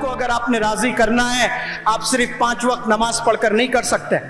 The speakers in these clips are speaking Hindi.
को अगर आपने राजी करना है, आप सिर्फ 5 वक्त नमाज पढ़कर नहीं कर सकते।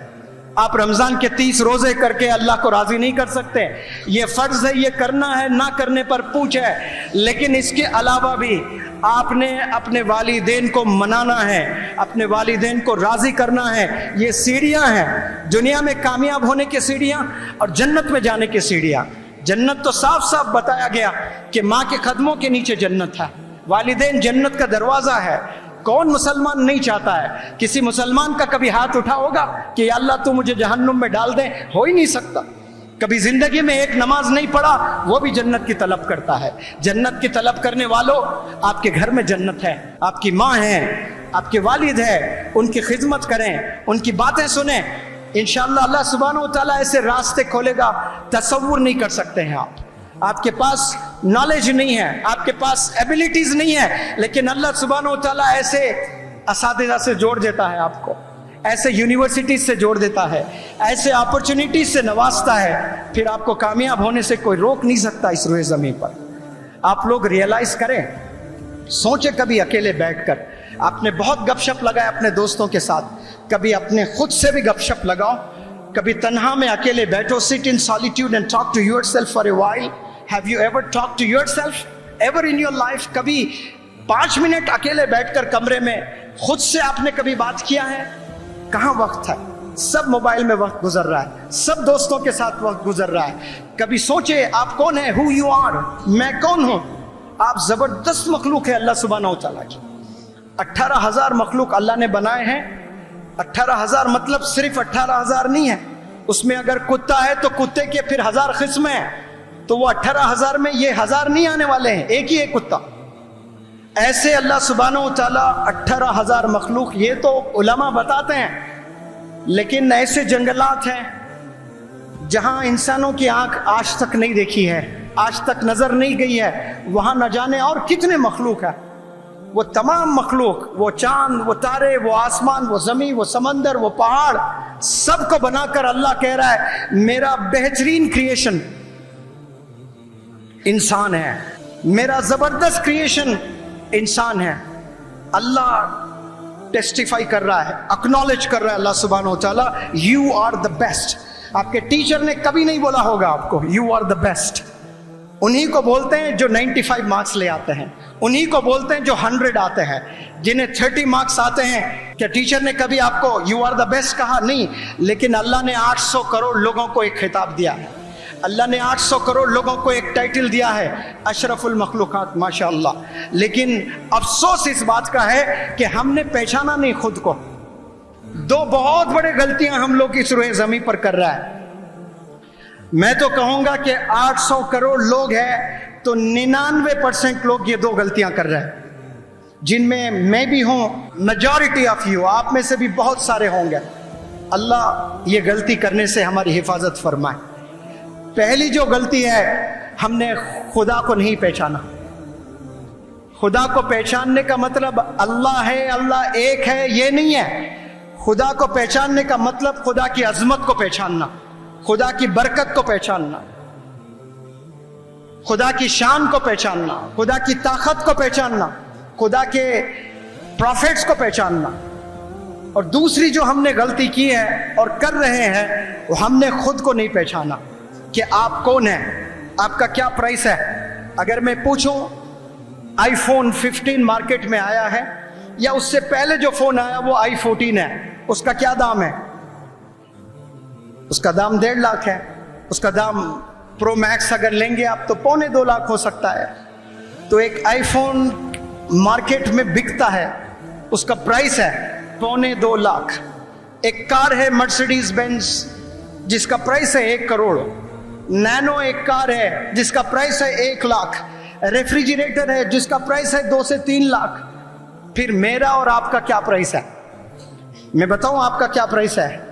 आप रमजान के 30 रोजे करके अल्लाह को राजी नहीं कर सकते। ये फर्ज है, ये करना है, ना करने पर पूछ है। लेकिन इसके अलावा भी आपने अपने वालिदैन को मनाना है, अपने वालिदैन को राजी करना है। ये सीढ़ियां हैं दुनिया में कामयाब होने की सीढ़ियां और जन्नत में जाने की सीढ़ियां। जन्नत तो साफ साफ बताया गया कि माँ के कदमों के नीचे जन्नत है। वालिदैन जन्नत का दरवाजा है। कौन मुसलमान नहीं चाहता है? किसी मुसलमान का कभी हाथ उठा होगा कि अल्लाह तू मुझे जहन्नुम में डाल दे? हो ही नहीं सकता। कभी जिंदगी में एक नमाज नहीं पढ़ा, वो भी जन्नत की तलब करता है। जन्नत की तलब करने वालों, आपके घर में जन्नत है। आपकी माँ है, आपके वालिद है, उनकी खिदमत करें, उनकी बातें सुने। इंशाअल्लाह अल्लाह सुब्हानहू व तआला ऐसे रास्ते खोलेगा, तसव्वुर नहीं कर सकते हैं आप। आपके पास नॉलेज नहीं है, आपके पास एबिलिटीज नहीं है, लेकिन अल्लाह सुब्हानहू व तआला ऐसे असातिज़ा से जोड़ देता है आपको, ऐसे यूनिवर्सिटी से जोड़ देता है, ऐसे अपॉर्चुनिटीज से नवाजता है। फिर आपको कामयाब होने से कोई रोक नहीं सकता इस रुए जमीन पर। आप लोग रियलाइज करें, सोचे कभी अकेले बैठकर। आपने बहुत गपशप लगाए अपने दोस्तों के साथ, कभी अपने खुद से भी गपशप लगाओ। कभी तन्हा में अकेले बैठो, sit in solitude and talk to yourself for a while. Have you ever talk to yourself ever in your life? कभी 5 मिनट अकेले बैठकर कमरे में खुद से आपने कभी बात किया है? कहाँ वक्त है? सब मोबाइल में वक्त गुजर रहा है, सब दोस्तों के साथ वक्त गुजर रहा है। कभी सोचे आप कौन है, हु यू आर, मैं कौन हूं? आप जबरदस्त मखलूक है अल्लाह सुब्हानहू व तआला की। 18,000 मखलूक अल्लाह ने बनाए हैं। 18,000 मतलब सिर्फ 18,000 नहीं है। उसमें अगर कुत्ता है तो कुत्ते के फिर 1000 किस्में हैं, तो वो 18,000 में ये 1000 नहीं आने वाले हैं, एक ही एक कुत्ता। ऐसे अल्लाह सुब्हानहू व तआला 18,000 मखलूक, ये तो उलमा बताते हैं। लेकिन ऐसे जंगलात हैं जहां इंसानों की आंख आज तक नहीं देखी है, आज तक नजर नहीं गई है, वहां न जाने और कितने मखलूक है। वो तमाम मखलूक, वो चांद, वो तारे, वो आसमान, वो जमीन, वो समंदर, वो पहाड़, सबको बनाकर अल्लाह कह रहा है मेरा बेहतरीन क्रिएशन इंसान है, मेरा जबरदस्त क्रिएशन इंसान है। अल्लाह टेस्टिफाई कर रहा है, एक्नॉलेज कर रहा है अल्लाह सुब्हानहू व तआला, यू आर द बेस्ट। आपके टीचर ने कभी नहीं बोला होगा आपको यू आर द बेस्ट। उन्हीं को बोलते हैं जो 95 मार्क्स ले आते हैं, उन्हीं को बोलते हैं जो 100 आते हैं, जिन्हें 30 मार्क्स आते हैं। क्या टीचर ने कभी आपको यू आर द बेस्ट कहा? नहीं। लेकिन अल्लाह ने 800 करोड़ लोगों को एक खिताब दिया है, अल्लाह ने 800 करोड़ लोगों को एक टाइटल दिया है, अशरफुल मखलूकात, माशाअल्लाह। लेकिन अफसोस इस बात का है कि हमने पहचाना नहीं खुद को। 2 बहुत बड़े गलतियां हम लोग इस रुए जमीन पर कर रहा है। मैं तो कहूंगा कि 800 करोड़ लोग हैं तो 99% लोग ये 2 गलतियां कर रहे हैं, जिनमें मैं भी हूं, मेजॉरिटी ऑफ यू, आप में से भी बहुत सारे होंगे। अल्लाह ये गलती करने से हमारी हिफाजत फरमाए। पहली जो गलती है, हमने खुदा को नहीं पहचाना। खुदा को पहचानने का मतलब अल्लाह है, अल्लाह एक है, ये नहीं है। खुदा को पहचानने का मतलब खुदा की अजमत को पहचानना, खुदा की बरकत को पहचानना, खुदा की शान को पहचानना, खुदा की ताकत को पहचानना, खुदा के प्रॉफिट्स को पहचानना। और दूसरी जो हमने गलती की है और कर रहे हैं, वो हमने खुद को नहीं पहचाना कि आप कौन हैं, आपका क्या प्राइस है। अगर मैं पूछूं iPhone 15 मार्केट में आया है, या उससे पहले जो फोन आया वो i14 है, उसका क्या दाम है? उसका दाम 1.5 लाख है। उसका दाम प्रो मैक्स अगर लेंगे आप तो 2.25 लाख हो सकता है। तो एक iPhone मार्केट में बिकता है, उसका प्राइस है 2.25 लाख। एक कार है मर्सिडीज बेंज जिसका प्राइस है 1 करोड़। नैनो एक कार है जिसका प्राइस है 1 लाख। रेफ्रिजरेटर है जिसका प्राइस है 2 से 3 लाख। फिर मेरा और आपका क्या प्राइस है? मैं बताऊं आपका क्या प्राइस है?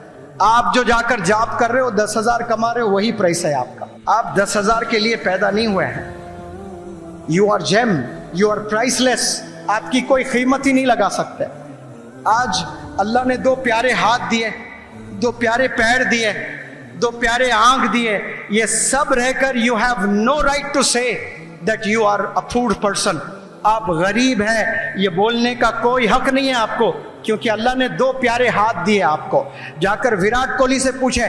आप जो जाकर जॉब कर रहे हो, 10,000 कमा रहे हो, वही प्राइस है आपका। आप 10,000 के लिए पैदा नहीं हुए हैं। You are gem, you are priceless. आपकी कोई कीमत ही नहीं लगा सकते। आज अल्लाह ने 2 प्यारे हाथ दिए, 2 प्यारे पैर दिए, 2 प्यारे आंख दिए। ये सब रहकर you have no right to say that you are a food person. आप गरीब हैं ये बोलने का कोई हक नहीं है आपको, क्योंकि अल्लाह ने 2 प्यारे हाथ दिए आपको। जाकर विराट कोहली से पूछे,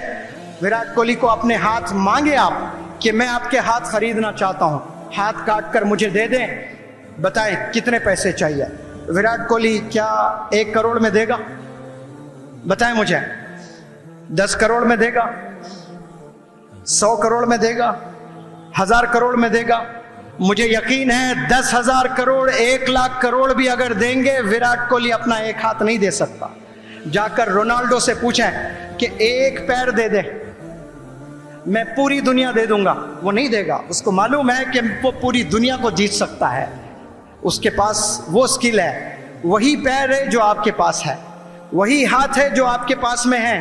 विराट कोहली को अपने हाथ मांगे आप कि मैं आपके हाथ खरीदना चाहता हूं, हाथ काट कर मुझे दे दें, बताएं कितने पैसे चाहिए। विराट कोहली क्या 1 करोड़ में देगा? बताएं मुझे, 10 करोड़ में देगा, 100 करोड़ में देगा, 1000 करोड़ में देगा? मुझे यकीन है 10,000 करोड़, 1 लाख करोड़ भी अगर देंगे, विराट कोहली अपना एक हाथ नहीं दे सकता। जाकर रोनाल्डो से पूछें कि 1 पैर दे दे, मैं पूरी दुनिया दे दूंगा, वो नहीं देगा। उसको मालूम है कि वो पूरी दुनिया को जीत सकता है, उसके पास वो स्किल है। वही पैर है जो आपके पास है, वही हाथ है जो आपके पास में है,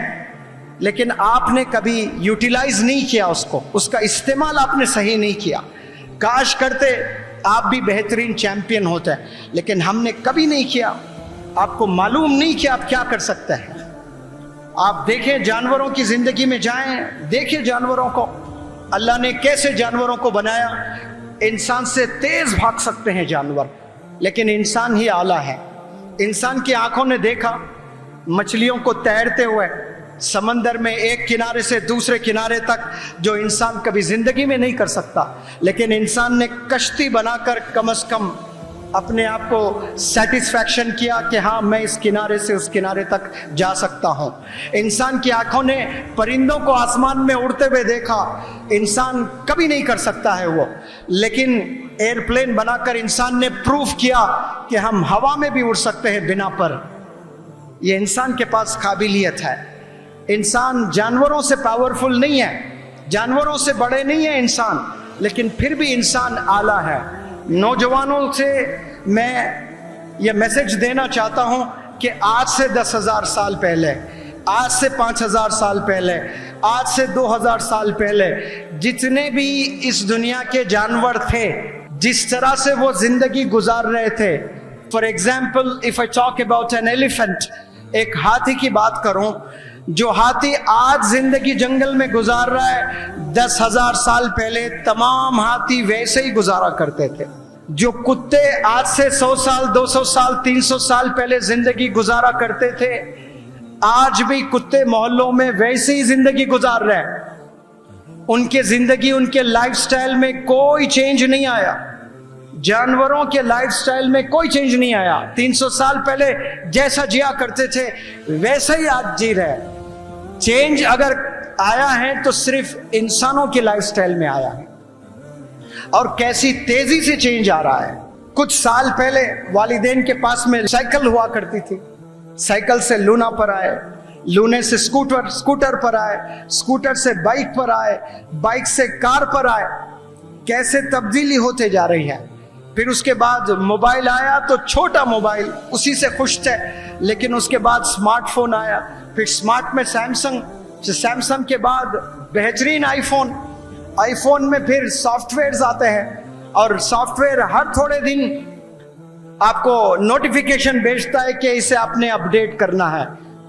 लेकिन आपने कभी यूटिलाइज नहीं किया उसको, उसका इस्तेमाल आपने सही नहीं किया। काश करते आप भी बेहतरीन चैंपियन होते हैं, लेकिन हमने कभी नहीं किया। आपको मालूम नहीं कि आप क्या कर सकते हैं। आप देखें, जानवरों की जिंदगी में जाएं, देखें जानवरों को, अल्लाह ने कैसे जानवरों को बनाया। इंसान से तेज भाग सकते हैं जानवर, लेकिन इंसान ही आला है। इंसान की आंखों ने देखा मछलियों को तैरते हुए समंदर में एक किनारे से दूसरे किनारे तक, जो इंसान कभी जिंदगी में नहीं कर सकता, लेकिन इंसान ने कश्ती बनाकर कम से कम अपने आप को सेटिस्फैक्शन किया कि हाँ मैं इस किनारे से उस किनारे तक जा सकता हूँ। इंसान की आंखों ने परिंदों को आसमान में उड़ते हुए देखा, इंसान कभी नहीं कर सकता है वो, लेकिन एयरप्लेन बनाकर इंसान ने प्रूफ किया कि हम हवा में भी उड़ सकते हैं बिना पर। ये इंसान के पास काबिलियत है। इंसान जानवरों से पावरफुल नहीं है, जानवरों से बड़े नहीं है इंसान, लेकिन फिर भी इंसान आला है। नौजवानों से मैं ये मैसेज देना चाहता हूं कि आज से 10,000 साल पहले, आज से 5,000 साल पहले, आज से 2,000 साल पहले जितने भी इस दुनिया के जानवर थे, जिस तरह से वो जिंदगी गुजार रहे थे, for example if I talk about an elephant, एक हाथी की बात करूं, जो हाथी आज जिंदगी जंगल में गुजार रहा है, 10,000 साल पहले तमाम हाथी वैसे ही गुजारा करते थे। जो कुत्ते आज से 100 साल, 200 साल, 300 साल पहले जिंदगी गुजारा करते थे, आज भी कुत्ते मोहल्लों में वैसे ही जिंदगी गुजार रहे हैं। उनके जिंदगी, उनके लाइफस्टाइल में कोई चेंज नहीं आया। जानवरों के लाइफस्टाइल में कोई चेंज नहीं आया। 300 साल पहले जैसा जिया करते थे वैसा ही आज जी रहे। चेंज अगर आया है तो सिर्फ इंसानों के लाइफस्टाइल में आया है, और कैसी तेजी से चेंज आ रहा है। कुछ साल पहले वालिदैन के पास में साइकिल हुआ करती थी, साइकिल से लूना पर आए, लूने से स्कूटर पर आए, स्कूटर से बाइक पर आए, बाइक से कार पर आए। कैसे तब्दीली होते जा रही है। फिर उसके बाद मोबाइल आया तो छोटा मोबाइल, उसी से खुश थे, लेकिन उसके बाद स्मार्टफोन आया, फिर स्मार्ट में सैमसंग, सैमसंग के बाद बेहतरीन आईफोन, आईफोन में फिर सॉफ्टवेयर आते हैं, और सॉफ्टवेयर हर थोड़े दिन आपको नोटिफिकेशन भेजता है कि इसे आपने अपडेट करना है।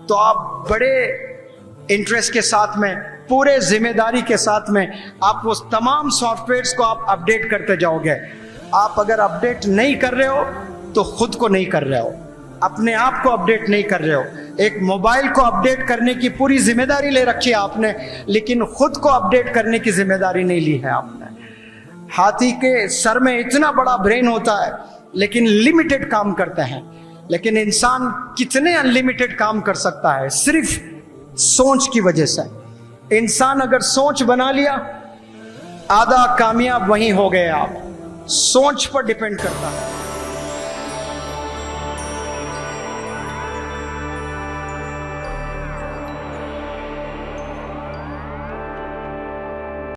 तो आप बड़े इंटरेस्ट के साथ में, पूरे जिम्मेदारी के साथ में आप वो तमाम सॉफ्टवेयर्स को आप अपडेट करते जाओगे। आप अगर अपडेट नहीं कर रहे हो तो खुद को नहीं कर रहे हो, अपने आप को अपडेट नहीं कर रहे हो। एक मोबाइल को अपडेट करने की पूरी जिम्मेदारी ले रखी है आपने, लेकिन खुद को अपडेट करने की जिम्मेदारी नहीं ली है आपने। हाथी के सर में इतना बड़ा ब्रेन होता है, लेकिन लिमिटेड काम करते हैं। लेकिन इंसान कितने अनलिमिटेड काम कर सकता है, सिर्फ सोच की वजह से। इंसान अगर सोच बना लिया, आधा कामयाब वहीं हो गए आप। सोच पर डिपेंड करता है।